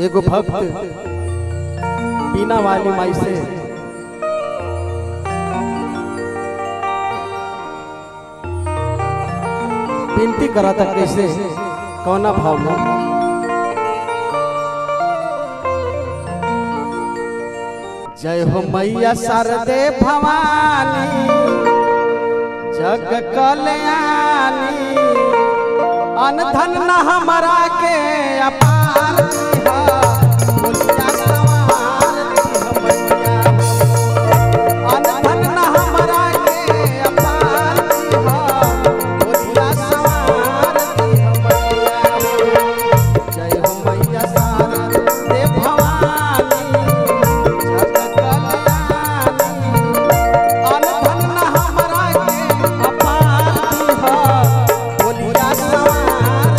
एगो भक्त बीना वाली माई से विनती करा था, कैसे कौना भाव में। जय हो मैया शारदे भवानी जग कल्याणी, अन धन न हमरा के अपार दिहा, बोलिया सवार दिहा मैया। अन धन न हमरा के अपार दिहा, बोलिया सवार दिहा मैया। जय हो मैया शारदे भवानी जग कल्याणी, अन धन न हमरा के अपार दिहा, बोलिया सवार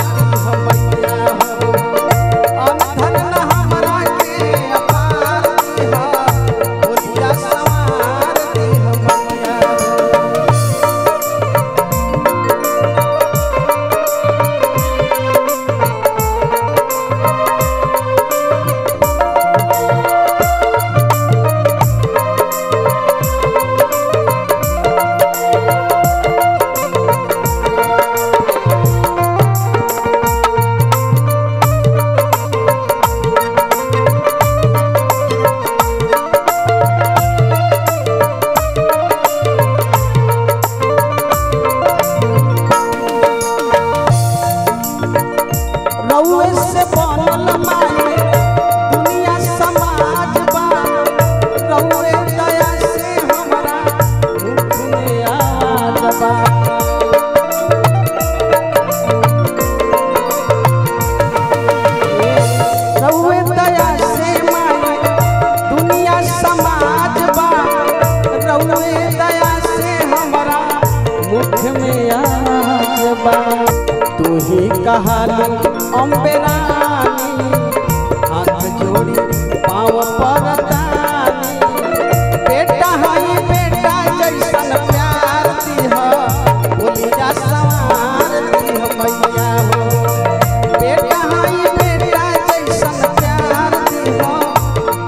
से बनल माई दुनिया समाज बा, रउए दया से हमरा मुख में आवाज बा। रउए दया से माई दुनिया समाज बा, रउए दया से हमरा मुख में आवाज बा। तू ही कहालू अम्बे रानी, हाथ जोड़ी पाँव परतानी, बेटा हई बेटा जैसन प्यार दिहा, बोलिया सवार दिहा मैया हो। बेटा हई बेटा जैसन प्यार दिहा,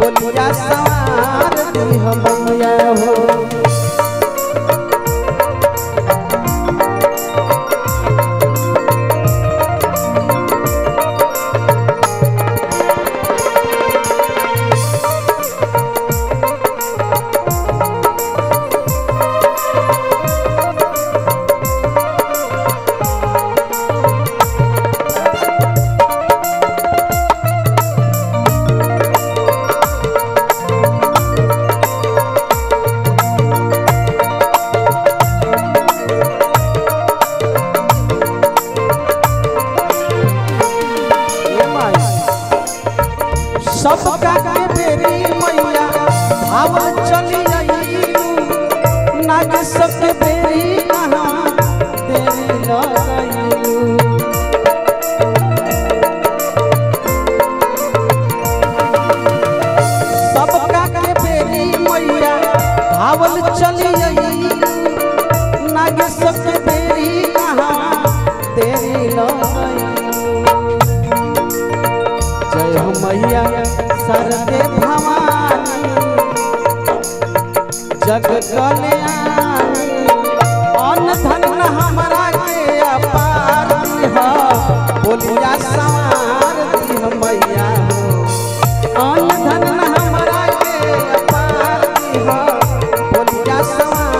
बोलिया सवार दिहा मैया हो। सबका के बेरी मैया भावल चली आईलू, नाग सबके बेरी कहाँ देरी लगाईलू। सबका के बेरी मैया भावल चली आईलू, नाग सबके बेरी कहाँ देरी लगाईलू। जय हो मैया शारदे भवानी जग कल्याणी, अन धन न हमरा के अपार दिहा, बोलिया सवार दिहा मैया हो। अन धन न हमरा के अपार दिहा, बोलिया सवार